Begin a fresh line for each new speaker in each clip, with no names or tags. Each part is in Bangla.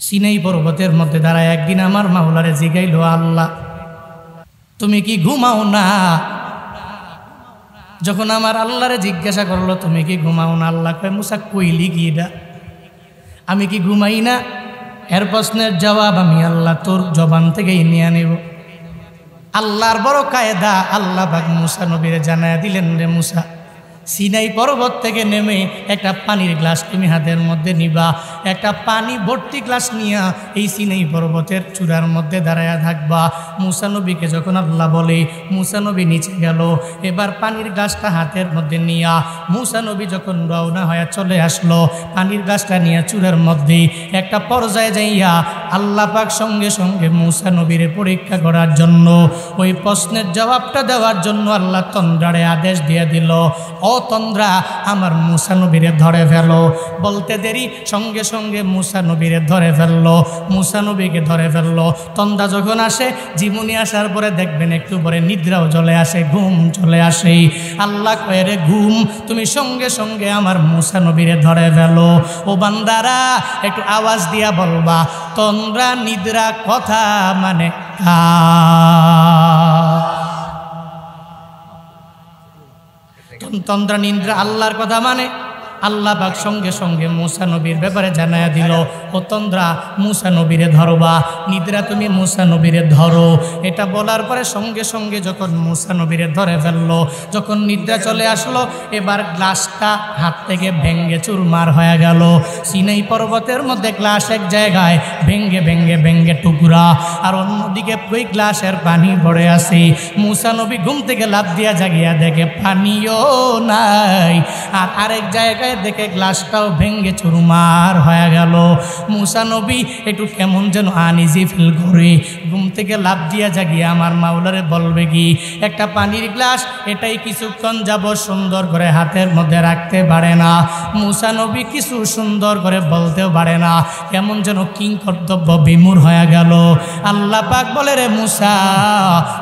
সিনাই পর্বতের মধ্যে দাঁড়ায় একদিন আমার মাওলারে জিগাইল, আল্লাহ তুমি কি ঘুমাও না? যখন আমার আল্লাহরে জিজ্ঞাসা করলো তুমি কি ঘুমাও না, আল্লাহ কয় মুসা কইলি কি এটা? আমি কি ঘুমাই না? এর প্রশ্নের জবাব আমি আল্লাহ তোর জবান থেকেই নিয়ে নেব। আল্লাহর বড় কায়দা, আল্লাহ পাক মুসা নবীরে জানায়া দিলেন, রে মুসা সিনাই পর্বত থেকে নেমে একটা পানির গ্লাস তুমি হাতের মধ্যে নিবা, একটা পানি ভর্তি গ্লাস নিয়া এই সিনাই পর্বতের চূড়ার মধ্যে দাঁড়ায়া থাকবা। মুসা নবীকে যখন আল্লাহ বলে, মুসা নবী নিচে গেল, এবার পানির গ্লাসটা হাতের মধ্যে নিয়া মুসা নবী যখন রওনা হয়ে চলে আসলো, পানির গ্লাসটা নিয়ে চূড়ার মধ্যে একটা পর্যায়ে যাইয়া আল্লাহ পাক সঙ্গে সঙ্গে মুসা নবীরে পরীক্ষা করার জন্য, ওই প্রশ্নের জবাবটা দেওয়ার জন্য আল্লাহ তন্দ্রারে আদেশ দিয়ে দিল, ও তন্দ্রা আমার মুসা নবীরে ধরে ফেলো। বলতে দেরি সঙ্গে সঙ্গে মুসা নবীরে ধরে ফেললো, মুসা নবীকে ধরে ফেললো। তন্দ্রা যখন আসে, জীবনী আসার পরে দেখবেন একটু পরে নিদ্রাও চলে আসে, ঘুম চলে আসে। আল্লাহ কয়ে, রে ঘুম, তুমি সঙ্গে সঙ্গে আমার মুসা নবীরে ধরে ফেলো। ও বান্দারা একটু আওয়াজ দিয়া বলবা, তন্দ্রা নিদ্রা কথা মানে তন্দ্রা নিদ্রা আল্লাহর কথা মানে। আল্লাহ পাক সঙ্গে সঙ্গে মুসা নবীর ব্যাপারে জানায়া দিল, ও তন্দ্রা মুসা নবীরে ধরবা, নিদ্রা তুমি মুসা নবীরে ধরো। এটা বলার পরে সঙ্গে সঙ্গে যখন মুসা নবীরে ধরে ফেললো, যখন নিদ্রা চলে আসলো, এবার গ্লাসটা হাত থেকে ভেঙ্গে চুরমার হয়ে গেল। সিনাই পর্বতের মধ্যে গ্লাস এক জায়গায় ভেঙ্গে ভেঙ্গে ভেঙ্গে টুকরা, আর অন্যদিকে ওই গ্লাসের পানি পড়ে আসে। মুসা নবী ঘুম থেকে লাফ দিয়া জাগিয়া দেখে পানিও নাই, আর আরেক জায়গায় দেখে গ্লাসটাও ভেঙ্গে চুরমার হয়ে গেল। মুসা নবী একটু কেমন যেন আনইজি ফিল করে ঘুম থেকে লাফ দিয়া জাগিয়ে আমার মাওলারে বলবে কি, একটা পানির গ্লাস এটাই কিছুক্ষণ যাব সুন্দর করে হাতের মধ্যে রাখতে পারে না। মুসা নবী কিছু সুন্দর করে বলতেও পারে না, কেমন যেন কিং কর্তব্য বিমূঢ় হয়ে গেল। আল্লাহ পাক বলে, রে মুসা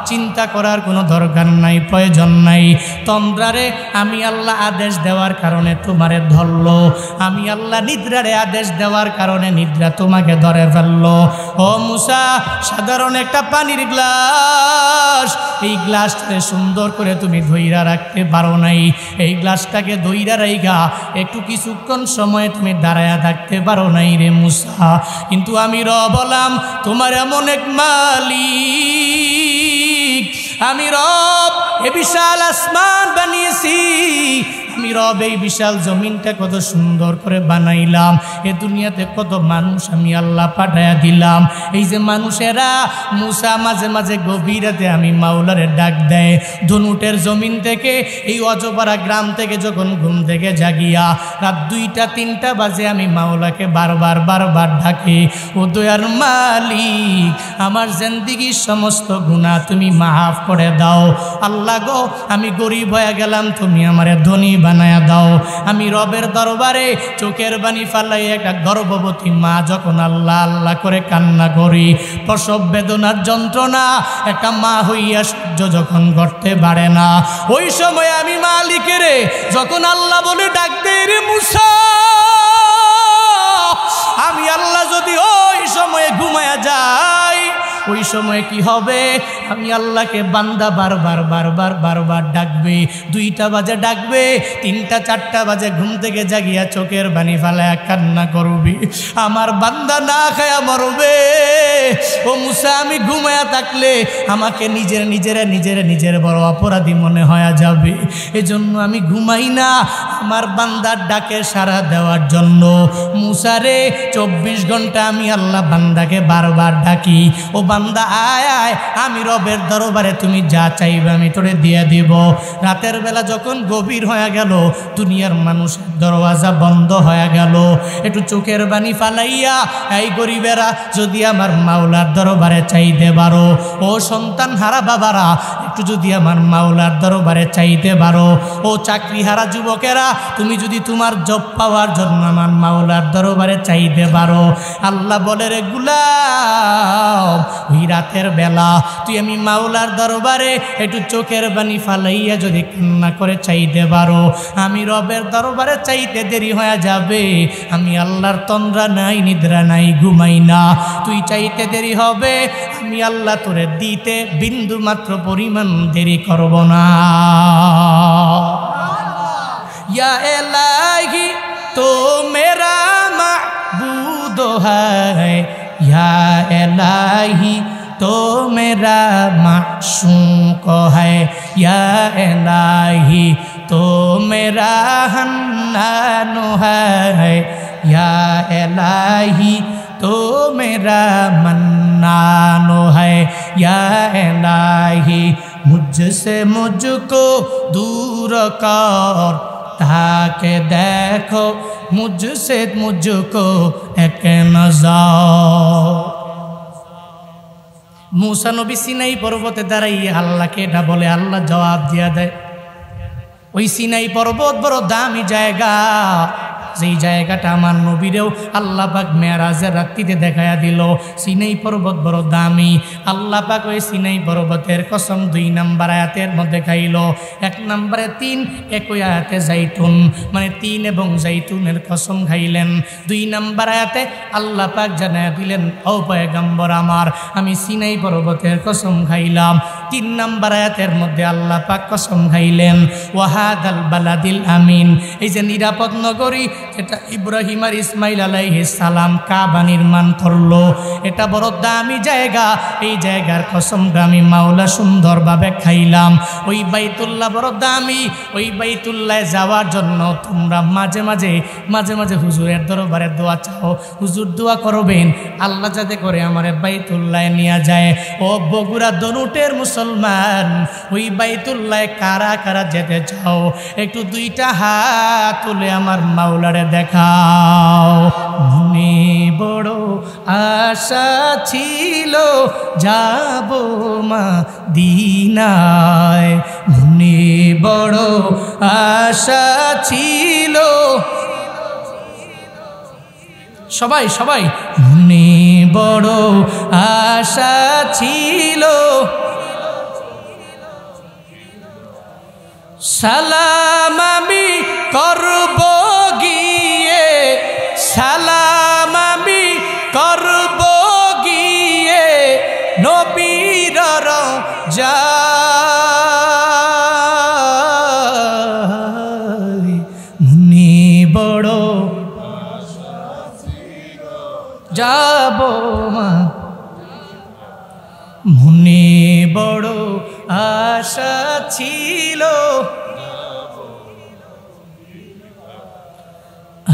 চিন্তা করার কোনো দরকার নাই, প্রয়োজন নাই। তন্দ্রারে আমি আল্লাহ আদেশ দেওয়ার কারণে তোমারে ধরলো, আমি আল্লাহ নিদ্রারে আদেশ দেওয়ার কারণে নিদ্রা তোমাকে ধরে ফেললো। ও মুসা, সাধারণ একটা পানির গ্লাস, এই গ্লাসটাকে সুন্দর করে তুমি ধইরা রাখতে পারো নাই, এই গ্লাসটাকে ধইরা রাইগা একটু কিছুক্ষণ সময় তুমি দাঁড়ায়া থাকতে পারো নাই রে মুসা। কিন্তু আমি বললাম তোমার এমন এক মালিক, আমি রব এ বিশাল আসমান বানিয়েছি, আমি রব এই বিশাল জমিনটা কত সুন্দর করে বানাইলাম, এ দুনিয়াতে কত মানুষ আমি আল্লাহ পাঠায়া দিলাম। এই যে মানুষেরা, মুসা মাঝে মাঝে গভীর রাতে আমি মাওলারে ডাক দেয়, ধনুটের জমিন থেকে, এই অজপাড়া গ্রাম থেকে যখন ঘুম থেকে জাগিয়া রাত 2টা-3টা বাজে আমি মাওলাকে বারবার বারবার ডাকি, ও দয়ার মালিক আমার জিন্দেগির সমস্ত গুনাহ তুমি মাফ করে দাও। আল্লাহ গো, আমি গরিব হয়ে গেলাম, তুমি আমারে ধনী বানায়া দাও। আমি রবের দরবারে চোখের বানি ফালাই একটা গর্ভবতী মা যখন আল্লাহ আল্লাহ করে কান্না করি, প্রসব বেদনার যন্ত্রণা একটা মা হইয়া সহ্য যখন করতে পারে না, ওই সময় আমি মালিকের যখন আল্লাহ বলে ডাক দেই, রে মুসা, আমি আল্লাহ যদি ওই সময়ে ঘুমায়া যাই, ওই সময় কি হবে? আমি আল্লাহকে বান্দা বারবার বারবার বারবার ডাকবে, 2টা বাজে ডাকবে, 3টা-4টা বাজে ঘুম থেকে জাগিয়া চোখের বানি ফালায়া কান্না করবি, আমার বান্দা না খায়া মরবে। ও মুসা, আমি ঘুমায়া থাকলে আমাকে নিজের বড় অপরাধী মনে হয়ে যাবে, এজন্য আমি ঘুমাই না আমার বান্দার ডাকে সাড়া দেওয়ার জন্য। মুসারে 24 ঘন্টা আমি আল্লাহ বান্দাকে বারবার ডাকি, ও বান্দা আয় আয়, আমি রবের দরবারে তুমি যা চাইবে আমি তোরে দিয়ে দিব। রাতের বেলা যখন গভীর হয়ে গেল, দুনিয়ার মানুষের দরওয়াজা বন্ধ হয়ে গেল, একটু চোখের বানি ফালাইয়া এই গরিবেরা যদি আমার মাওলার দরবারে চাইতে পারো, ও সন্তান হারা বাবারা একটু যদি আমার মাওলার দরবারে চাইতে পারো। ও চাকরিহারা যুবকেরা, তুমি যদি তোমার জব পাওয়ার জন্য আমার মাওলার দরবারে চাইতে পারো, আল্লাহ বলে রে গোলাম, ওই রাতের বেলা তুই আমি মাওলার দরবারে একটু চোখের পানি ফালাইয়া যদি কান্না করে চাইতে পারো, আমি রবের দরবারে চাইতে দেরি হয়ে যাবে। আমি আল্লাহর তন্দ্রা নাই, নিদ্রা নাই, ঘুমাই না। তুই চাইতে দেরি হবে, আমি আল্লাহ তোরে দিতে বিন্দু মাত্র পরিমাণ দেরি করব না। ইয়া ইলাহি তো মেরা মাবুদ হ্যায়, ইয়া ইলাহি तो मेरा माशूक है, या इलाही तो मेरा हन्नान है, या इलाही तो मेरा मन्नान है, या इलाही मुझसे मुझको दूर कर, ताके देखो मुझसे मुझको एक नज़र। मूसा नबी सिनाई पर्वते दाঁড়াইয়ে আল্লাহকে এটা বলে, আল্লাহ জবাব দিয়া দেয়। ওই সিনাই পর্বত বড় দামি জায়গা, যেই জায়গাটা আমার নবীরেও আল্লাহ পাক মেরাজের রাত্রিতে দেখায়া দিল। সিনাই পর্বত বড় দামি। আল্লাহ পাক ওই সিনাই পর্বতের কসম 2 নম্বর আয়াতের মধ্যে খাইল। 1 নম্বরে 3, একই আয়াতে জাইতুন, মানে 3 এবং জাইতুনের কসম খাইলেন। 2 নম্বর আয়াতে আল্লাহ পাক জানায়া দিলেন, ও পয়গম্বর আমার, আমি সিনাই পর্বতের কসম খাইলাম। 3 নম্বর আয়াতের মধ্যে আল্লাহ পাক কসম খাইলেন, ওয়াহাদাল বালাদিল আমিন, এই যে নিরাপদ নগরী যেটা ইব্রাহিম আর ইসমাইল আলাইহিস সালাম কাবা নির্মাণ করলো, এটা বড় দামি জায়গা। এই জায়গার কসমটা আমি মাওলা সুন্দরভাবে খাইলাম। ওই বাইতুল্লাহ বড় দামি। ওই বাইতুল্লাহে যাওয়ার জন্য তোমরা মাঝে মাঝে হুজুরের দরবারে দোয়া চাও। হুজুর দোয়া করবেন আল্লাহ যাতে করে আমার বাইতুল্লাহে নিয়ে যায়। ও বগুড়া দনুটের মুসলমান, ওই বাইতুল্লাহে কারা কারা যেতে চাও, একটু 2টা হাত তুলে আমার মাওলা দেখাও। মনে বড় আশা ছিল যাব মদিনায়, মনে বড় আশা ছিল। সবাই মনে বড় আশা ছিল, সালাম আমি করব গিয়ে, সালাম আমি করব গিয়ে নবীর রওজায়। মনে বড় যাব মা, মনে বড় আশা ছিল।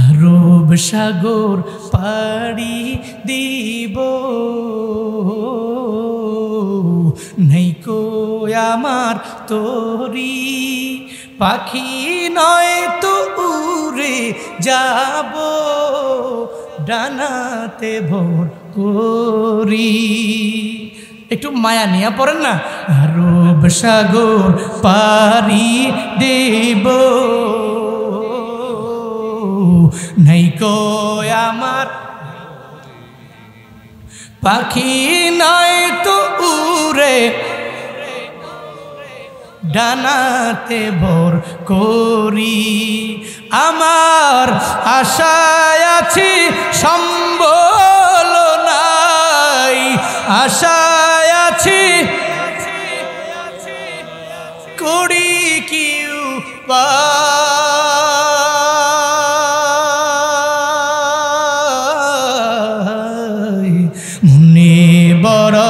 আরব সাগর পাড়ি দিব, নাইকো আমার তোরি, পাখি নয় তো উড়ে যাব ডানাতে ভোর করি। একটু মায়া নিয়ে পড়েন না। আরব সাগর পাড়ি দেব, নাইকো আমার পাখি নয় তো উড়ে ডানাতে ভোর করি। আমার আশায় আছি সম্বল নাই, আশায় আছি করি কি উপায়। মনে বড়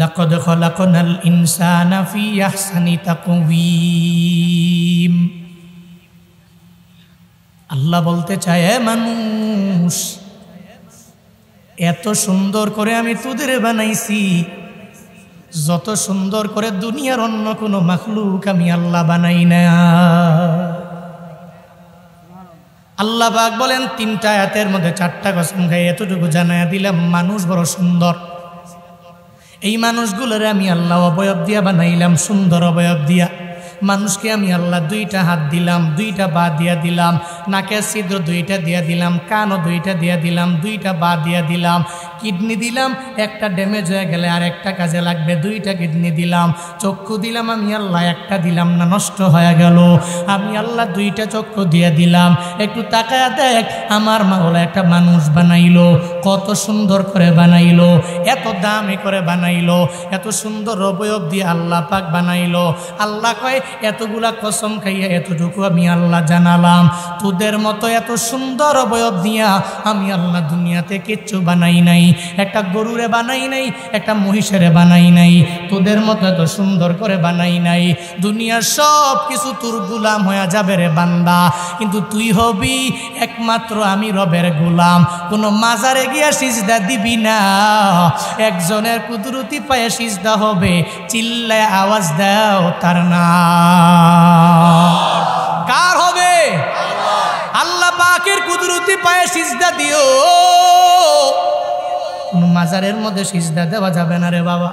লাকাদ খালাকনাল ইনসানা ফি আহসানি তাকওয়িম। আল্লাহ বলতে চায়, মানুষ এত সুন্দর করে আমি তোদের বানাইছি, যত সুন্দর করে দুনিয়ার অন্য কোনো মাখলুক আমি আল্লাহ বানাই না। আল্লাহ পাক বলেন 3টা আয়াতের মধ্যে 4টা কসম খাই এতটুকু জানায়া দিলাম, মানুষ বড় সুন্দর। এই মানুষগুলোরে আমি আল্লাহ অবয়ব দিয়া বানাইলাম, সুন্দর অবয়ব দিয়া। মানুষকে আমি আল্লাহ 2টা হাত দিলাম, 2টা পা দিয়া দিলাম, নাকের ছিদ্র 2টা দিয়া দিলাম, কানও 2টা দিয়া দিলাম, 2টা পা দিয়া দিলাম, কিডনি দিলাম, একটা ড্যামেজ হয়ে গেলে আর একটা কাজে লাগবে, 2টা কিডনি দিলাম, চক্ষু দিলাম আমি আল্লাহ, একটা দিলাম না, নষ্ট হয়ে গেল, আমি আল্লাহ 2টা চক্ষু দিয়ে দিলাম। একটু তাকায়া দেখ, আমার মাওলা একটা মানুষ বানাইলো, কত সুন্দর করে বানাইলো, এত দামি করে বানাইলো, এত সুন্দর অবয়ব দিয়ে আল্লাহ পাক বানাইলো। আল্লাহ কয় এতগুলা কসম খাইয়া এতটুকু আমি আল্লাহ জানালাম, তোদের মতো এত সুন্দর অবয়ব দিয়া আমি আল্লাহ দুনিয়াতে কিচ্ছু বানাই নাই, একটা গরুরে বানাই নাই, একটা মহিষেরে বানাই নাই, তোদের মতো এত সুন্দর করে বানাই নাই। দুনিয়ার সব কিছু তোর গোলাম হয়ে যাবে রে বান্দা, কিন্তু তুই হবি একমাত্র আমি রবের গোলাম। কোনো মাজারে গিয়া সিজদা দিবি না, একজনের কুদরতি পায়ে সিজদা হবে, চিল্লায় আওয়াজ দাও তার নাম। কার হবে? আল্লাহ পাকের কুদরতি পায়ে সিজদা দিও। কোন মাজারের মধ্যে সিজদা দেওয়া যাবে না রে বাবা।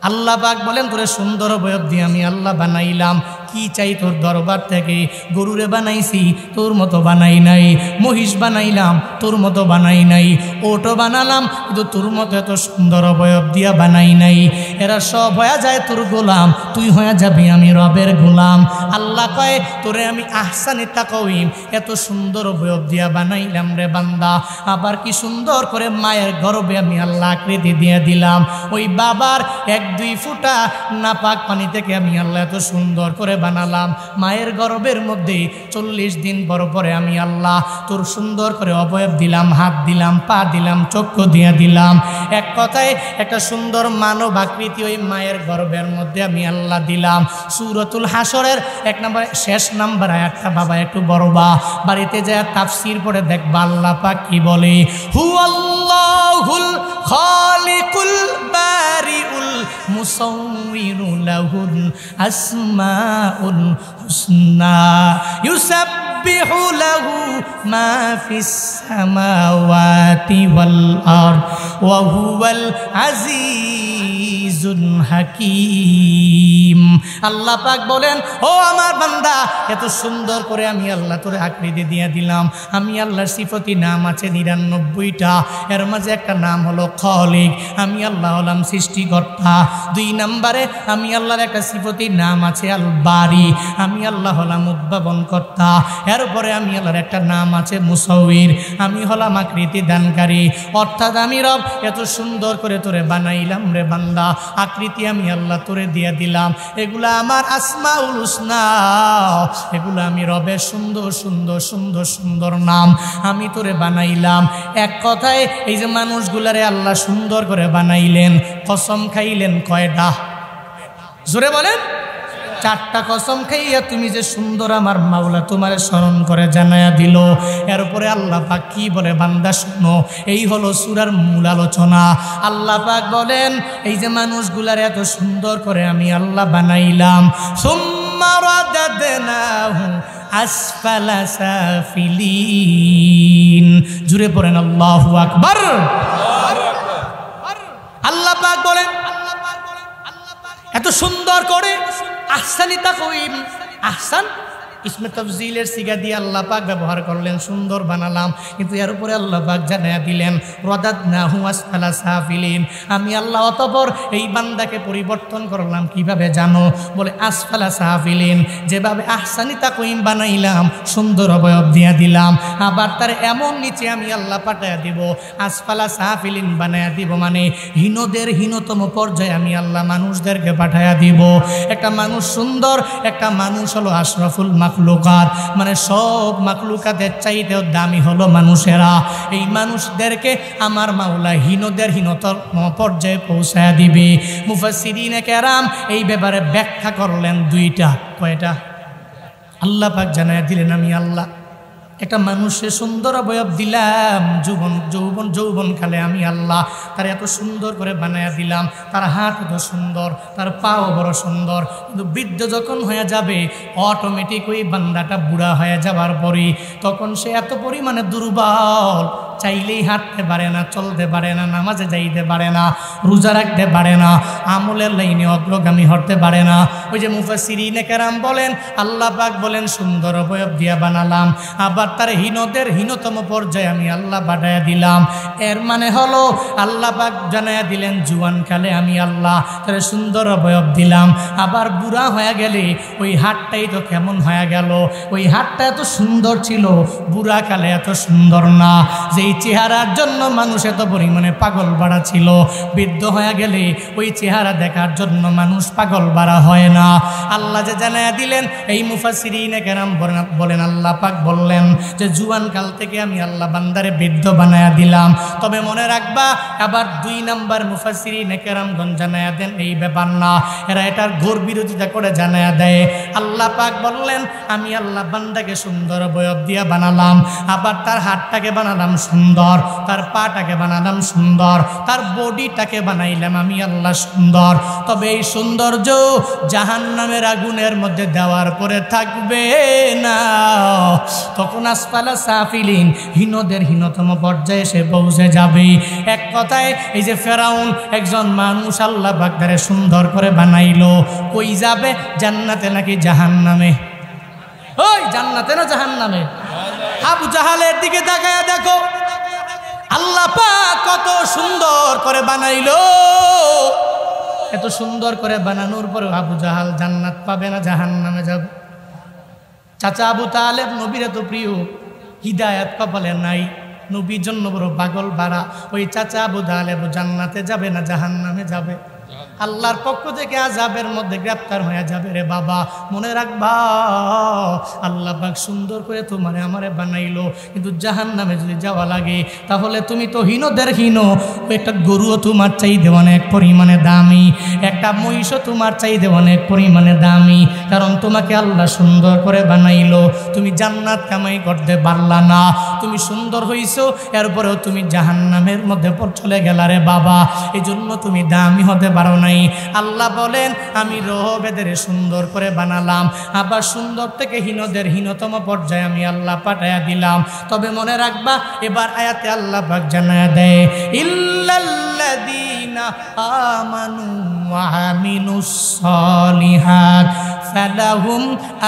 আল্লাহ পাক বলেন তোরে সুন্দর অবয়ব দিয়ে আমি আল্লাহ বানাইলাম, কি চাই তোর দরবার থেকে? গরুরে বানাইছি, তোর মতো বানাই নাই। মহিষ বানাইলাম, তোর মতো বানাই নাই। ওটো বানালাম, কিন্তু তোর মতো এত সুন্দর অবয়ব দিয়া বানাই নাই। এরা সব হয়ে যায় তোর গোলাম, তুই হয়ে যাবি আমি রবের গোলাম। আল্লাহ কয় তোরে আমি আহসানে তাকওয়িম এত সুন্দর অবয়ব দিয়া বানাইলাম রে বান্দা। আবার কি সুন্দর করে মায়ের গর্ভে আমি আল্লাহ আকৃতি দিয়ে দিলাম। ওই বাবার 1-2 ফোঁটা নাপাক পানি থেকে আমি আল্লাহ এত সুন্দর করে বানালাম। মায়ের গর্ভের মধ্যে 40 দিন পরে আমি আল্লাহ তোর সুন্দর করে অবয়ব দিলাম, হাত দিলাম, পা দিলাম, চক্ষু দিয়ে দিলাম। এক কথায় একটা সুন্দর মানব আকৃতি ওই মায়ের গর্ভের মধ্যে আমি আল্লাহ দিলাম। সূরাতুল হাসরের 1 নম্বর শেষ নাম্বার আয়াতটা বাবা একটু বড়বা, বাড়িতে যায় তাফসীর পড়ে দেখবা আল্লাহ পাক কি বলে। হুয়াল্লাহুল খালিকুল বারিউল মুসাউবিরু লাহুল আসমাউল হুসনা ইউসাব্বিহু লাহু মা ফিস সামাওয়াতি ওয়াল আরদ ওয়া হুয়াল আজিজুল হাকীম। আল্লাহ পাক বলেন ও আমার বান্দা, এত সুন্দর করে আমি আল্লাহ তোরে আকৃতি দিয়ে দিলাম। আমি আল্লাহর সিফতি নাম আছে 99টা, এর মাঝে একটা নাম হলো খালিক। আমি আল্লাহ হলাম সৃষ্টিকর্তা। 2 নম্বরে আমি আল্লাহর একটা সিফতি নাম আছে আল বারি, আমি আল্লাহ হলাম উদ্ভাবন কর্তা। এরপরে আমি আল্লাহর একটা নাম আছে মুসাউবির, আমি হলাম আকৃতি দানকারী। অর্থাৎ আমি রব এত সুন্দর করে তোরে বানাইলাম রে বান্দা, আকৃতি আমি আল্লাহ তোরে দিয়ে দিলাম। এগুলা আমার আসমাউল হুসনা, এগুলা আমি রবের সুন্দর সুন্দর সুন্দর সুন্দর নাম আমি তোরে বানাইলাম। এক কথায় এই যে মানুষগুলারে আল্লাহ সুন্দর করে বানাইলেন, কসম খাইলেন কয়টা? জোরে বলেন। 4টা কসম খাইয়া তুমি যে সুন্দর আমার মাওলা তোমারে স্মরণ করে জানায়া দিল। এরপরে আল্লাহ পাক কি বলে বান্দা শুনো, এই হলো সূরার মূল আলোচনা। আল্লাহ পাক বলেন এই যে মানুষগুলার এত সুন্দর করে আমি আল্লাহ বানাইলাম, সুম্মা রাদাদনাহু আসফালা সাফিলিন। জুড়ে পড়েন আল্লাহু আকবার। আল্লাহ পাক বলেন এত সুন্দর করে আহসানি তাকওয়িম, আহসান ইসমে তাফজিলের সিগা দিয়ে আল্লাহ পাক ব্যবহার করলেন, সুন্দর বানালাম। কিন্তু এর উপরে আল্লাহ পাক জানায়া দিলেন রাদাদনাহু আসফালা সাফিলিন। আমি আল্লাহ অতঃপর এই বান্দাকে পরিবর্তন করলাম কিভাবে জানো? বলে আসফালা সাফিলিন। যেভাবে আহসানি তাকওয়িম বানাইলাম, সুন্দর অবয়ব দিয়া দিলাম, আবার তার এমন নিচে আমি আল্লাহ পাঠায়া দিব আসফালা সাফিলিন বানায়া দিব, মানে হীনদের হীনতম পর্যায়ে আমি আল্লাহ মানুষদেরকে পাঠায়া দিব। একটা মানুষ সুন্দর, একটা মানুষ হলো আশরাফুল মাখলুকাত, মানে সব মাখলুকাতের চাইতেও দামি হলো মানুষেরা। এই মানুষদেরকে আমার মাওলা হীনদের হীনতর পর্যায়ে পৌঁছায়া দিবে। মুফাসসিরিনে কেরাম এই ব্যাপারে ব্যাখ্যা করলেন 2টা। কয়টা? আল্লাহ পাক জানায়া দিলেন আমি আল্লাহ একটা মানুষের সুন্দর অবয়ব দিলাম, যৌবনকালে আমি আল্লাহ তার এত সুন্দর করে বানায়া দিলাম, তার হাত এত সুন্দর, তার পাও বড় সুন্দর, কিন্তু বৃদ্ধ যখন হয়ে যাবে অটোমেটিক ওই বান্দাটা বুড়া হয়ে যাওয়ার পরই তখন সে এত পরিমাণে দুর্বল, চাইলেই হাঁটতে পারে না, চলতে পারে না, নামাজে যাইতে পারে না, রোজা রাখতে পারে না, আমলের লাইনে অগ্রগামী হতে পারে না। ওই যে মুফাসসিরিনে কেরাম বলেন, আল্লাহ পাক বলেন সুন্দর অবয়ব দিয়া বানালাম, আবার তার হীনদের হীনতম পর্যায়ে আমি আল্লাহ বাড়াইয়া দিলাম। এর মানে হলো আল্লাহ পাক জানাইয়া দিলেন জুয়ানকালে আমি আল্লাহ তার সুন্দর অবয়ব দিলাম, আবার বুড়া হয়ে গেলে ওই হাতটাই তো কেমন হয়ে গেল, ওই হাতটা এত সুন্দর ছিল, বুড়া কালে এত সুন্দর না। যেই চেহারার জন্য মানুষ এত পরিমাণে পাগল বাড়া ছিল, বৃদ্ধ হয়ে গেলে ওই চেহারা দেখার জন্য মানুষ পাগল বাড়া হয় না। আল্লাহ যে জানাইয়া দিলেন, এই মুফাসসিরিনে কেরাম বলেন আল্লাহ পাক বললেন যে জুয়ান কাল থেকে আমি আল্লাহ বান্দারে বৃদ্ধ বানায়া দিলাম। তবে মনে রাখবা, আবার 2 নাম্বার মুফাসসিরিনে কেরামগণ জানায়া দেন এই ব্যাপার না, এরা এটার ঘোর বিরোধিতা করে জানায়া দেয়। আল্লাহ পাক বললেন আমি আল্লাহ বান্দাকে সুন্দর অবয়ব দিয়া বানালাম, আবার তার হাতটাকে বানালাম সুন্দর, তার পাটাকে বানালাম সুন্দর, তার বডিটাকে বানাইলাম আমি আল্লাহ সুন্দর। তবে এই সৌন্দর্য জাহান্নামের আগুনের মধ্যে দেওয়ার পরে থাকবে না, তখন আসফালা সাফিলিন হীনদের হীনতম পর্যায়ে সে পৌঁছে যাবে। এক কথায় এই যে ফেরাউন একজন মানুষ আল্লাহ পাক সুন্দর করে বানাইলো, কই যাবে? জান্নাতে নাকি জাহান্নামে? ওই জান্নাতে না জাহান্নামে? আবু জাহালের দিকে তাকায়া দেখো, আল্লাহ পাক কত সুন্দর করে বানাইলো। এত সুন্দর করে বানানোর পরে আবু জাহাল জান্নাত পাবে না জাহান্নামে যাবে? চাচা আবু তালেব নবীর এত প্রিয়, হিদায়াত কপালে নাই, নবীর জন্য বড় পাগল বাড়া। ওই চাচা আবু তালেব জান্নাতে যাবে না জাহান্নামে যাবে? আল্লাহর পক্ষ থেকে আযাবের মধ্যে গ্রেফতার হয়ে যাবে রে বাবা। মনে রাখবা, আল্লাহ পাক সুন্দর করে তোমারে আমারে বানাইলো, কিন্তু জাহান্নামে যদি যাওয়া লাগে তাহলে তুমি তো হীনদের হীন। একটা গরুও তোমার চাইতে অনেক পরিমাণে দামি, একটা মহিষও তোমার চাইতে অনেক পরিমাণে দামি, কারণ তোমাকে আল্লাহ সুন্দর করে বানাইলো। তুমি জান্নাত কামাই করতে পারলা না, তুমি সুন্দর হইছো, এরপরেও তুমি জাহান্নামের মধ্যে চলে গেলা রে বাবা। এই জন্য তুমি দামি হতে পারো নাই। আল্লাহ বলেন আমি রহবেদের সুন্দর করে বানালাম, আবার সুন্দর থেকে হীনদের হীনতম পর্যায়ে আমি আল্লাহ পাঠায়া দিলাম। তবে মনে রাখবা, এবার আয়াতে আল্লাহ পাক জানায়া দেয় ইল্লাল্লাযীনা আমানু ওয়া আমিলুস সালিহাত ফালাহুম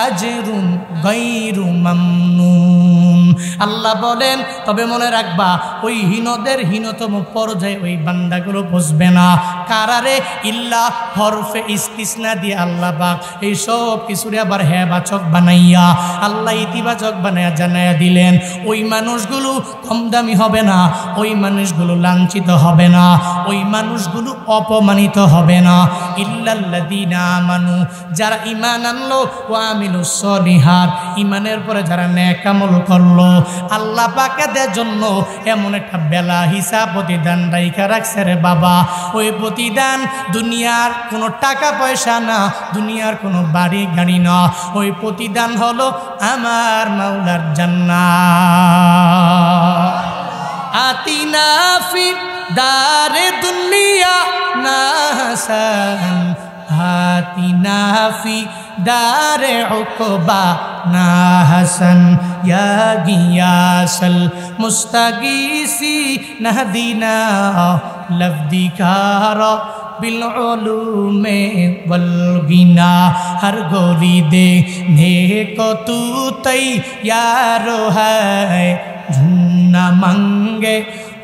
আজরুন গায়রু মামনুন। আল্লাহ বলেন তবে মনে রাখবা, ওই হীনদের হীনতম পর্যায়ে ওই বান্দাগুলো বসবে না। কারারে? ইল্লা হরফে ইস্তিসনা দিয়ে আল্লাহ পাক এই সব কিছুরে আবার হেবাচক বানাইয়া আল্লাহ ইতিবাচক বানাইয়া জানাইয়া দিলেন, ওই মানুষগুলো কম দামি হবে না, ওই মানুষগুলো লাঞ্ছিত হবে না, ওই মানুষগুলো অপমানিত হবে না। ইল্লাল্লাযীনা আমানু, যারা ঈমান আনলো, ওয়া আমিলুস সলিহাত, ঈমানের পরে যারা নেক আমল করলো, আল্লাহ পাকের জন্য এমন একটা বেলা হিসাব প্রতিদান রাইখা রাখছে রে বাবা। ওই প্রতিদান দুনিয়ার কোনো টাকা পয়সা না, দুনিয়ার কোনো বাড়ি গাড়ি না, ওই প্রতিদান হলো আমার মাওলার জান্নাত। আতিনা ফি দারে দুনিয়া না হাসান, আতিনা ফি দারে উকবা না হাসান, ইয়া গিয়াসাল মুস্তাগীসি নাহদিনা লফদিকারা বিল উলুমে ওয়াল গিনা। হর গোলি দে নেকো তু তৈয়ার হ্যায়, ঝুনা মাঙ্গে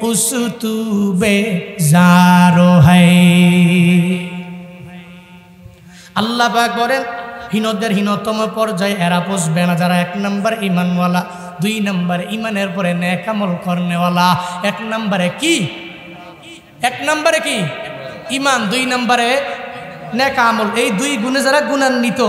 উস তু বেজারো হ্যায়। আল্লাহ পাক বলেন হীনদের হীনতম পর্যায়ে এরা বসবে না, যারা 1 নম্বর ঈমানওয়ালা, 2 নম্বর ঈমানের পরে নেক আমল করনেওয়ালা। 1 নম্বরে কি? 1 নম্বরে কি? ঈমান, 2 নম্বরে নেক আমল। এই দুই গুণে যারা গুণান্বিত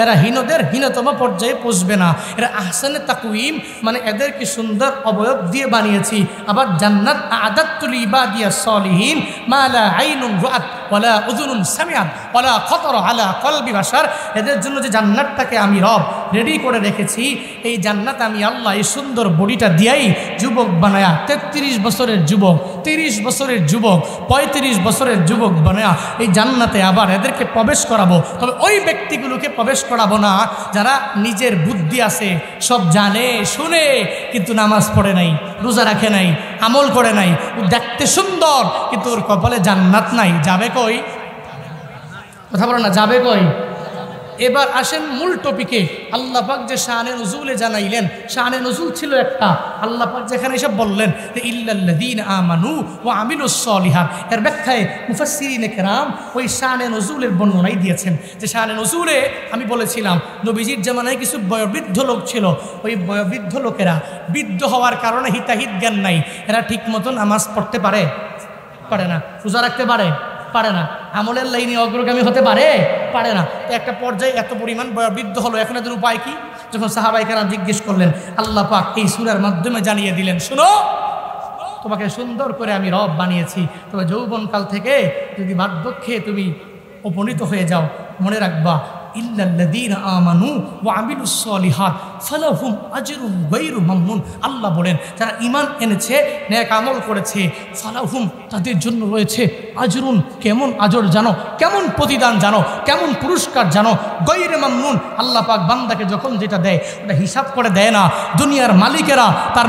এরা হীনদের হীনতম পর্যায়ে পৌঁছবে না। এরা আহসানে তাকওয়িম, মানে এদেরকে সুন্দর অবয়ব দিয়ে বানিয়েছি। আবার জান্নাত আ'দাততু লিইবাদিয়াস সলিহিন মা লা আইনুন রাআত ওয়ালা উযুনুন সামিআত ওয়ালা খাতারা আলা কলবি বাশার। এদের জন্য যে জান্নাতটাকে আমি রব রেডি করে রেখেছি, এই জান্নাত আমি আল্লাহ এই সুন্দর বডিটা দিয়াই যুবক বানায়া, 33 বছরের যুবক, 30 বছরের যুবক, 35 বছরের যুবক বানায়া এই জান্নাতে আবার এদেরকে প্রবেশ করাবো। তবে ওই ব্যক্তিগুলোকে প্রবেশ করাবো না যারা নিজের বুদ্ধি আছে, সব জানে শুনে, কিন্তু নামাজ পড়ে নাই, রোজা রাখে নাই, আমল করে নাই। ও দেখতে সুন্দর কিন্তু ওর কপালে জান্নাত নাই। যাবে কই? কথা বলো না, যাবে কই? এবার আসেন মূল টপিকে। আল্লাহ পাক যে শানে নুজুলে জানাইলেন, শানে নুজুল ছিল একটা। আল্লাহ পাক যেখানে এসব বললেন যে ইল্লাল্লাযীনা আমানু ওয়া আমিলুস সলিহাত, এর ব্যাখ্যায় মুফাসসিরিনে কেরাম ওই শানে নুজুলের বর্ণনাই দিয়েছেন। যে শানে নুজুলে আমি বলেছিলাম নবীজির জামানায় কিছু বয়োবৃদ্ধ লোক ছিল। ওই বয়োবৃদ্ধ লোকেরা বৃদ্ধ হওয়ার কারণে হিতাহিত জ্ঞান নাই। এরা ঠিক মতো নামাজ পড়তে পারে না, রোজা রাখতে পারে না, আমলের লাইনে অগ্রগামী হতে পারে না। তো একটা পর্যায়ে এত পরিমাণ বয়োবৃদ্ধ হলো, এখন এদের উপায় কি? যখন সাহাবায়ে কেরাম জিজ্ঞেস করলেন, আল্লাহ পাক এই সূরার মাধ্যমে জানিয়ে দিলেন, শোনো, তোমাকে সুন্দর করে আমি রব বানিয়েছি। তবে যৌবনকাল থেকে যদি বার্ধক্যে তুমি উপনীত হয়ে যাও, মনে রাখবা ইল্লাল্লাযীনা আমানু ওয়া আমিলুস সলিহাত ফালাহুম আজরুন গায়রু মামনুন। আল্লাহ বলেন যারা ঈমান এনেছে, নেক আমল করেছে, ফালাহুম তাদের জন্য রয়েছে আজরুন, কেমন আজর জানো, কেমন প্রতিদান জানো, কেমন পুরস্কার জানো, গায়রু মামনুন। আল্লাহ পাক বান্দাকে যখন যেটা দেয় ওটা হিসাব করে দেয় না। দুনিয়ার মালিকেরা, তার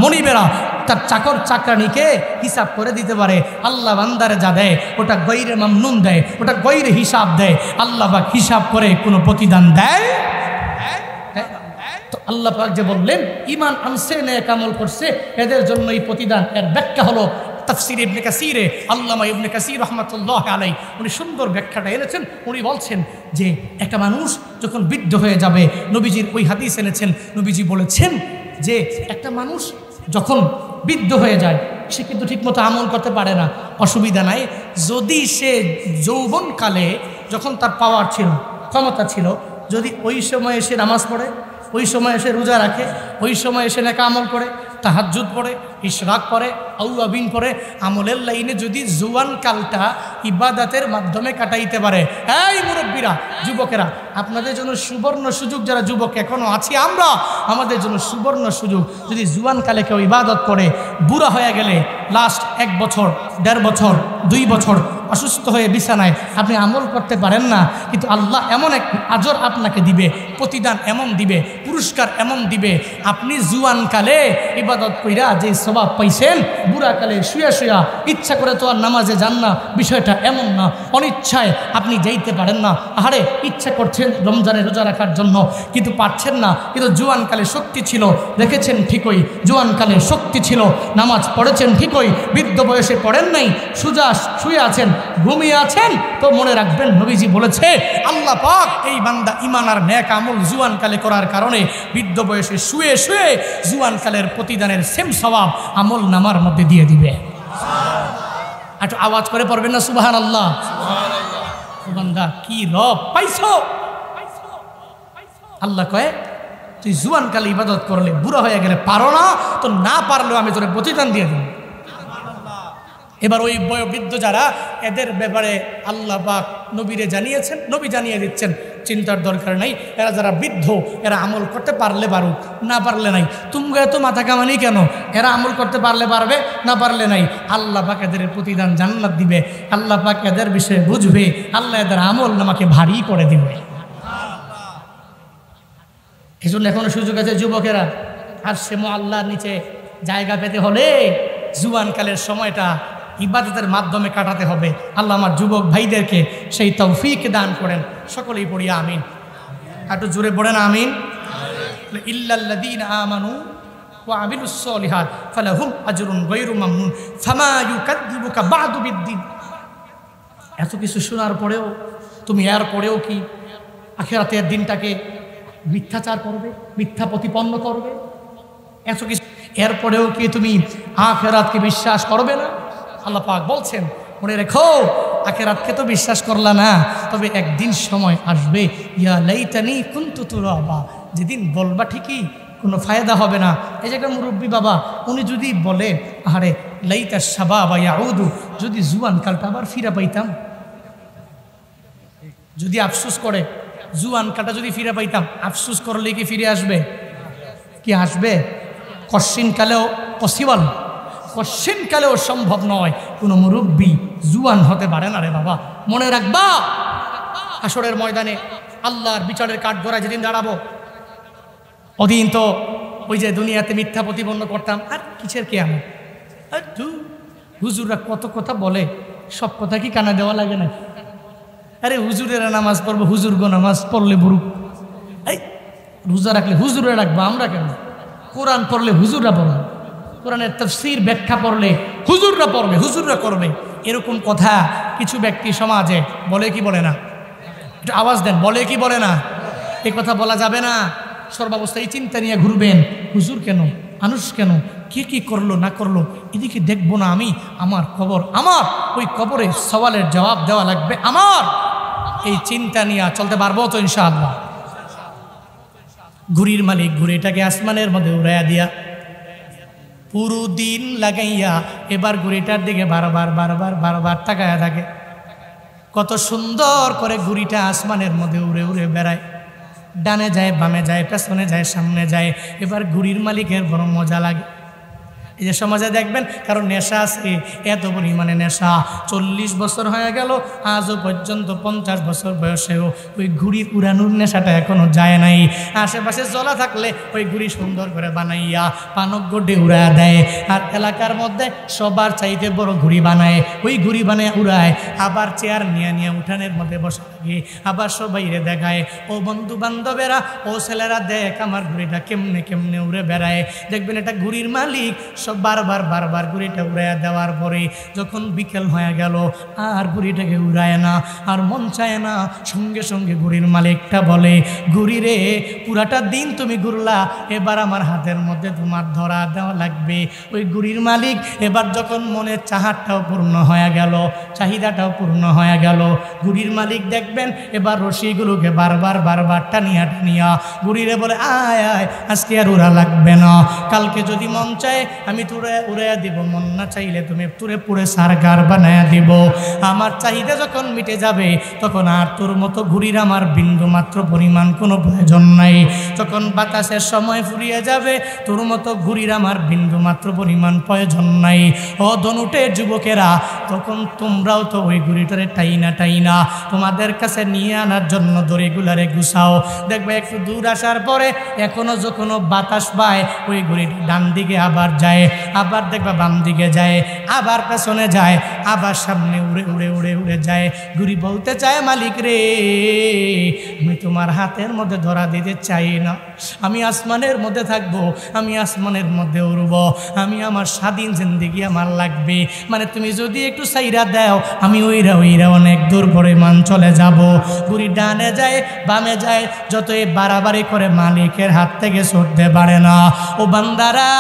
মনিবেরা, তার চাকর চাকরানিকে হিসাব করে দিতে পারে। আল্লাহ বান্দারে যা দেয় ওটা গায়রে মামনুন দেয়, ওটা গায়রে হিসাব দেয়। আল্লাহ পাক হিসাব করে কোনো প্রতিদান দেয়? তো আল্লাহ পাক যে বললেন ঈমান আনছে, নেক আমল করছে, এদের জন্য এই প্রতিদান। এর ব্যাখ্যা হলো তাফসীর ইবনে কাসীরে আল্লামা ইবনে কাসীর রাহমাতুল্লাহ আলাইহি উনি সুন্দর ব্যাখ্যাটা এনেছেন। উনি বলছেন যে একটা মানুষ যখন বৃদ্ধ হয়ে যাবে, নবীজির ওই হাদিস এনেছেন, নবীজি বলেছেন যে একটা মানুষ যখন বৃদ্ধ হয়ে যায় সে কিন্তু ঠিকমতো আমল করতে পারে না। অসুবিধা নাই, যদি সে যৌবনকালে যখন তার পাওয়ার ছিল, ক্ষমতা ছিল, যদি ওই সময় এসে নামাজ পড়ে, ওই সময় এসে রোজা রাখে, ওই সময় এসে নেক আমল করে, তাহাজ্জুদ পড়ে, ইশরাক করে, আউয়াবিন পড়ে, আমলের লাইনে যদি জুয়ান কালটা ইবাদতের মাধ্যমে কাটাইতে পারে। এই মুরব্বীরা, যুবকেরা, আপনাদের জন্য সুবর্ণ সুযোগ, যারা যুবক এখনও আছি আমরা, আমাদের জন্য সুবর্ণ সুযোগ। যদি জুয়ান কালে কেউ ইবাদত করে, বুড়া হয়ে গেলে লাস্ট 1 বছর, 1.5 বছর, 2 বছর অসুস্থ হয়ে বিছানায়, আপনি আমল করতে পারেন না, কিন্তু আল্লাহ এমন এক আজর আপনাকে দিবে, প্রতিদান এমন দিবে, পুরস্কার এমন দিবে, আপনি জুয়ানকালে ইবাদত কইরা যে সওয়াব পাইছেন, বুড়াকালে শুয়া শুয়া ইচ্ছা করে তো আর নামাজে যান না, বিষয়টা এমন না। অনিচ্ছায় আপনি যাইতে পারেন না, আহারে ইচ্ছা করছেন রমজানে রোজা রাখার জন্য কিন্তু পারছেন না, কিন্তু জুয়ানকালে শক্তি ছিল, দেখেছেন ঠিকই, জুয়ানকালে শক্তি ছিল, নামাজ পড়েছেন ঠিকই, বৃদ্ধ বয়সে পড়েন নাই, সুজা শুয়ে আছেন, ঘুমিয়ে আছেন, তো মনে রাখবেন নবীজি বলেছে আল্লাহ পাক এই বান্দা ঈমান আর নেক আমল জুয়ানকালে করার কারণে বৃদ্ধ বয়সে শুয়ে শুয়ে জুয়ানকালের প্রতিদানের সেম সওয়াব আমল নামার মধ্যে দিয়ে দিবে। একটু আওয়াজ করে পড়বেন না সুবহানাল্লাহ? বান্দা কি রব পাইছো? আল্লাহ কয় তুই জুয়ানকালে ইবাদত করলে, বুড়া হয়ে গেলে পারো না, তো না পারলেও আমি তোরে প্রতিদান দিয়ে দিই। এবার ওই বয়োবৃদ্ধ যারা, এদের ব্যাপারে আল্লাহ পাক নবীরে জানিয়েছেন, নবী জানিয়ে দিচ্ছেন, চিন্তার দরকার নাই। এরা যারা বৃদ্ধ, এরা আমল করতে পারলে পারুক, না পারলে নাই। তুমি এত মাথা কামানি কেন? এরা আমল করতে পারলে পারবে, না পারলে নাই। আল্লাহ পাক এদের প্রতিদান জান্নাত দিবে, আল্লাহ পাক এদের বিষয়ে বুঝবে, আল্লাহ এদের আমল নামাকে ভারী করে দিবে। এই জন্য এখনো সুযোগ আছে যুবকেরা, আর সে আল্লাহর নিচে জায়গা পেতে হলে জুয়ানকালের সময়টা ইবাদতের মাধ্যমে কাটাতে হবে। আল্লাহ আমার যুবক ভাইদেরকে সেই তৌফিক দান করেন। সকলেই পড়ি আমিন। একটু জোরে পড়েন আমিন। ইল্লাল্লাযীনা আমানু ওয়া আমিলুস সলিহাত ফালাহুম আজরুন গায়রু মামনুন ফামা ইউকাযযিবুকা বা'দু বিদ্দীন। এত কিছু শোনার পরেও তুমি এর পরেও কি আখিরাতের দিনটাকে মিথ্যাচার করবে, মিথ্যা প্রতিপন্ন করবে? এত কিছু এরপরেও কি তুমি আখিরাতকে বিশ্বাস করবে না? আল্লাহ পাক বলছেন, মনে রেখো আখিরাতকে তো বিশ্বাস করলা না, তবে একদিন সময় আসবে ইয়া লাইতানি কুনতু তুরাবা, যেদিন বলবা ঠিকই কোনো ফায়দা হবে না। এই যে একটা মুরব্বী বাবা, উনি যদি বলে আরে লাইতা শাবাবা ইয়াউদু, যদি জুয়ান কালটা আবার ফিরে পাইতাম, যদি আফসোস করে জুয়ান কালটা যদি ফিরে পাইতাম, আফসোস করলে কি ফিরে আসবে? কি আসবে? কশ্চিনকালেও পসিবল, কশ্চিনকালেও সম্ভব নয়। কোনো মুরব্বী জুয়ান হতে পারে না রে বাবা। মনে রাখবা, হাসরের ময়দানে আল্লাহর বিচারের কাঠগড়ায় যেদিন দাঁড়াবো, ওদিন তো ওই যে দুনিয়াতে মিথ্যা প্রতিপন্ন করতাম, আর কিসের কিয়ামত? আর হুজুররা কত কথা বলে, সব কথা কি কানা দেওয়া লাগে না? আরে হুজুরেরা নামাজ পড়বো, হুজুরগো নামাজ পড়লে বুরুক, এই রোজা রাখলে হুজুরে রাখবো, আমরা কেন? কোরআন পড়লে হুজুররা পড়বে, কোরআনের তাফসীর ব্যাখ্যা পড়লে হুজুররা পড়বে, হুজুররা করবে। এরকম কথা কিছু ব্যক্তি সমাজে বলে কি বলে না? একটু আওয়াজ দেন, বলে কি বলে না? এ কথা বলা যাবে না। সর্বাবস্থায় এই চিন্তা নিয়ে ঘুরবেন, হুজুর কেন, মানুষ কেন, কে কি করলো না করলো, এদিকে দেখবো না আমি, আমার কবর, আমার ওই কবরে সওয়ালের জবাব দেওয়া লাগবে আমার। এই চিন্তা নিয়ে চলতে পারবো তো ইনশাআল্লাহ? ঘুড়ির মালিক ঘুড়িটাকে আসমানের মধ্যে উড়াইয়া দিয়া পুরো দিন লাগাইয়া এবার ঘুড়িটার দিকে বারবার বারবার বারবার তাকায়া থাকে। কত সুন্দর করে ঘুড়িটা আসমানের মধ্যে উড়ে উড়ে বেড়ায়, ডানে যায়, বামে যায়, পেছনে যায়, সামনে যায়। এবার ঘুড়ির মালিকের বড় মজা লাগে। এই যে সমাজে দেখবেন কারণ নেশা আছে, এত পরিমাণে নেশা, 40 বছর হয়ে গেল আজও পর্যন্ত 50 বছর বয়সেও ওই ঘুড়ির উড়ানোর নেশাটা এখনো যায় নাই। আশেপাশে জ্বলা থাকলে ওই ঘুড়ি সুন্দর করে বানাইয়া পানক গড্ডে উড়া দেয়, আর এলাকার মধ্যে সবার চাইতে বড় ঘুড়ি বানায়, ওই ঘুড়ি বানায় উড়ায়, আবার চেয়ার নিয়ে নিয়ে উঠানের মধ্যে বসা থাকে, আবার সবাইরে দেখায়, ও বন্ধু বান্ধবেরা, ও ছেলেরা দেখ আমার ঘুড়িটা কেমনে কেমনে উড়ে বেড়ায়। দেখবেন এটা ঘুড়ির মালিক বারবার বারবার ঘুড়িটা উড়াইয়া দেওয়ার পরে যখন বিকেল হয়ে গেল আর ঘুড়িটাকে উড়ায় না, আর মন চায় না, সঙ্গে সঙ্গে ঘুড়ির মালিকটা বলে, ঘুড়ি রে পুরাটা দিন তুমি ঘুরলা, এবার আমার হাতের মধ্যে তোমার ধরা দেওয়া লাগবে। ওই ঘুড়ির মালিক এবার যখন মনের চাহাতটাও পূর্ণ হয়ে গেল, চাহিদাটাও পূর্ণ হয়ে গেল, ঘুড়ির মালিক দেখবেন এবার রশিগুলোকে বারবার বারবার টানিয়া টানিয়া ঘুড়িরে বলে, আয় আয় আজকে আর উড়া লাগবে না, কালকে যদি মন চায় আমি তুরে উড়াইয়া দিব, মন না চাইলে তুমি তুরে পুড়ে সারগার বানায়া দিব। আমার চাহিদা যখন মিটে যাবে তখন আর তোর মতো ঘুড়ির আমার বিন্দু মাত্র পরিমাণ কোনো প্রয়োজন নাই। যখন বাতাসের সময় ফুরিয়ে যাবে তোর মতো ঘুড়ির আমার বিন্দু মাত্র পরিমাণ প্রয়োজন নাই। ও ধনুটের যুবকেরা, তখন তোমরাও তো ওই ঘুড়িটারে টাইনা টাইনা তোমাদের কাছে নিয়ে আনার জন্য দড়িগুলারে গুছাও। দেখবে একটু দূর আসার পরে এখনো যখন বাতাস পায় ওই ঘুড়িটা ডান দিকে আবার যায়, আবার দেখবা বাম দিকে যায়, আবার পেছনে যায়, আবার সামনে উড়ে উড়ে উড়ে উড়ে যায়। ঘুড়ি বলতে চায়, মালিক রে আমি তোমার হাতের মধ্যে ধরা দিতে চাই না, আমি আসমানের মধ্যে থাকবো, আমি আসমানের মধ্যে উড়ব, আমি আমার স্বাধীন জিন্দেগি আমার লাগবে। মানে তুমি যদি একটু সাইরা দাও আমি ওইরা ওইরা অনেক দূর পরিমাণ চলে যাব। ঘুড়ি ডানে যায় বামে যায়, যতই বাড়াবাড়ি করে মালিকের হাত থেকে ছুটতে পারে না। ও বান্দারা,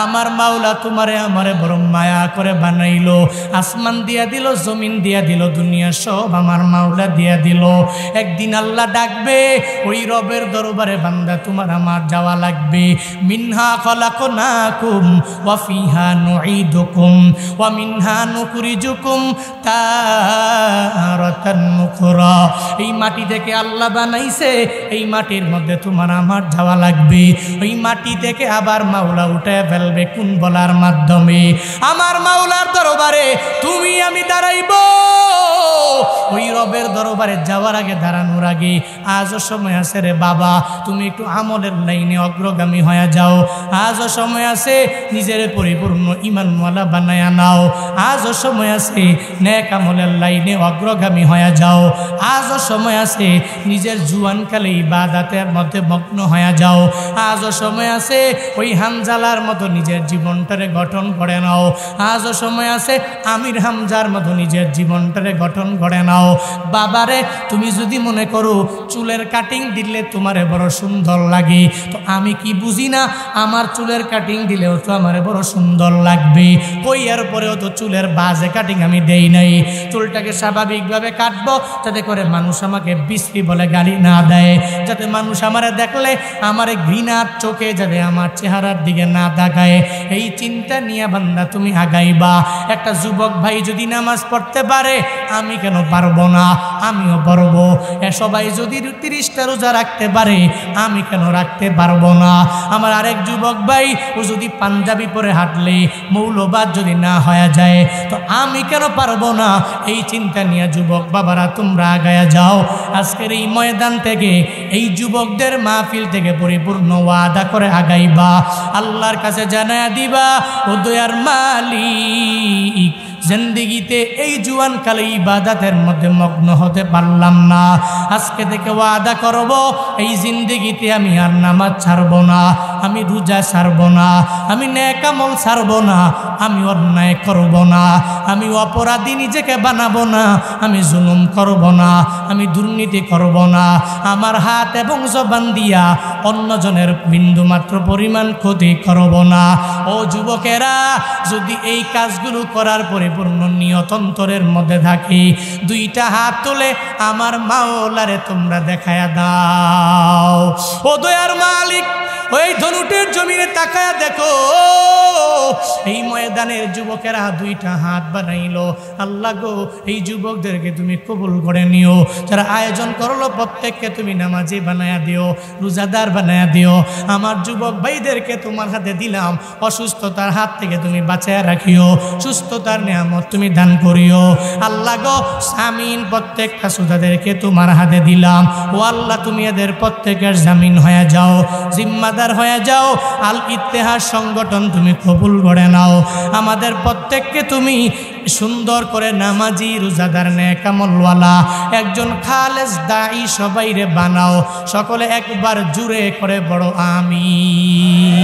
আমার মাওলা তোমারে আমারে বড় মায়া করে বানাইলো, আসমান দিয়া দিল, জমিন দিয়া দিল, দুনিয়া সব আমার মাওলা দিয়া দিল। একদিন আল্লাহ ডাকবে, ওই রবের দরবারে বান্দা তোমার আমার যাওয়া লাগবে। মিনহা খলাকনাকুম ওয়া ফিহা নুঈদুকুম ওয়া মিনহা নুখরিজুকুম তারাতান নুখরা। এই মাটি থেকে আল্লাহ বানাইছে, এই মাটির মধ্যে তোমার আমার যাওয়া লাগবে। ওই মাটি থেকে আবার মাওলা উঠে ফেলবে কোন বলার মাধ্যমে? আমার মাওলার দরবারে তুমি আমি দাঁড়াইব। ওই রবের দরবারে যাওয়ার আগে, দাঁড়ানোর আগে আজও সময় আছে রে বাবা, তুমি একটু আমলের লাইনে অগ্রগামী হয়ে যাও। আজও সময় আছে নিজের পরিপূর্ণ ঈমানওয়ালা বানায়া নাও। আজও সময় আছে নেক আমলের লাইনে অগ্রগামী হয়ে যাও। আজও সময় আছে নিজের জুয়ানকালে ইবাদতের মধ্যে মগ্ন হয়ে যাও। আজও সময় আছে ওই হামজালার মতো নিজের জীবনটারে গঠন করে নাও। আজও সময় আছে আমির হামজার মতো নিজের জীবনটারে গঠন করে নাও। যাও। বাবারে তুমি যদি মনে করো চুলের কাটিং দিলে তোমারে বড় সুন্দর লাগে, তো আমি কি বুঝি না আমার চুলের কাটিং দিলেও তো আমারে বড় সুন্দর লাগবে। কইয়ার পরেও তো চুলের বাজে কাটিং আমি দেই নাই। চুলটাকে স্বাভাবিকভাবে কাটবো যাতে করে মানুষ আমাকে বিশ্রী বলে গালি না দেয়, যাতে মানুষ আমারে দেখলে আমারে ঘৃণার চোখে যাতে আমার চেহারার দিকে না তাকায়। এই চিন্তা নিয়ে বান্দা তুমি আগাইবা। একটা যুবক ভাই যদি নামাজ পড়তে পারে আমি কেন পারবো না? আমিও পারবো। সবাই যদি 30টা রোজা রাখতে পারে আমি কেন রাখতে পারবো না? আমার আরেক যুবক ভাই ও যদি পাঞ্জাবি পরে হাঁটলে মৌলবাদ যদি না হয়ে যায় তো আমি কেন পারবো না? এই চিন্তা নিয়ে যুবক বাবারা তোমরা আগায়া যাও। আজকের এই ময়দান থেকে এই যুবকদের মাহফিল থেকে পরিপূর্ণ ওয়াদা করে আগাইবা। আল্লাহর কাছে জানায়া দিবা, ও দয়ার মালিক জিন্দেগিতে এই জুয়ানকালে ইবাদতের মধ্যে মগ্ন হতে পারলাম না, আজকে থেকে ওয়াদা করব এই জিন্দেগিতে আমি আর নামাজ ছাড়ব না, আমি রোজা ছাড়ব না, আমি নেক আমল ছাড়ব না, আমি অন্যায় করব না, আমি অপরাধী নিজেকে বানাবো না, আমি জুলুম করব না, আমি দুর্নীতি করব না, আমার হাত এবং জবান দিয়া অন্যজনের বিন্দুমাত্র পরিমাণ ক্ষতি করব না। ও যুবকেরা, যদি এই কাজগুলো করার পরিপূর্ণ নিয়ত অন্তরের মধ্যে থাকে, 2টা হাত তুলে আমার মাওলারে তোমরা দেখায়া দাও। ও দয়ার মালিক, ওই ধনুটের জমিনে তাকায়া দেখো, এই ময়দানের যুবকেরা 2টা হাত বানাইলো। আল্লাহ গো, এই যুবকদেরকে তুমি কবুল করে নিও। যারা আয়োজন করলো প্রত্যেককে তুমি নামাজি বানায়া দিও, রোজাদার বানায়া দিও। আমার যুবক ভাইদেরকে তোমার হাতে দিলাম, অসুস্থতার হাত থেকে তুমি বাঁচায়া রাখিও, সুস্থতার নিয়ামত তুমি দান করিও। আল্লাহ গো, আমিন। প্রত্যেকটা শ্রোতাদেরকে তোমার হাতে দিলাম। ও আল্লাহ, তুমি এদের প্রত্যেকের জামিন হয়ে যাও, জিম্মাদার হয়ে যাও। আল ইত্তেহাদ সংগঠন তুমি কবুল করে নাও। আমাদের প্রত্যেককে তুমি সুন্দর করে নামাজি, রোজাদার, নেক আমলওয়ালা একজন খালেস দাঈ সবাইরে বানাও। সকলে একবার জুড়ে করে বড় আমিন।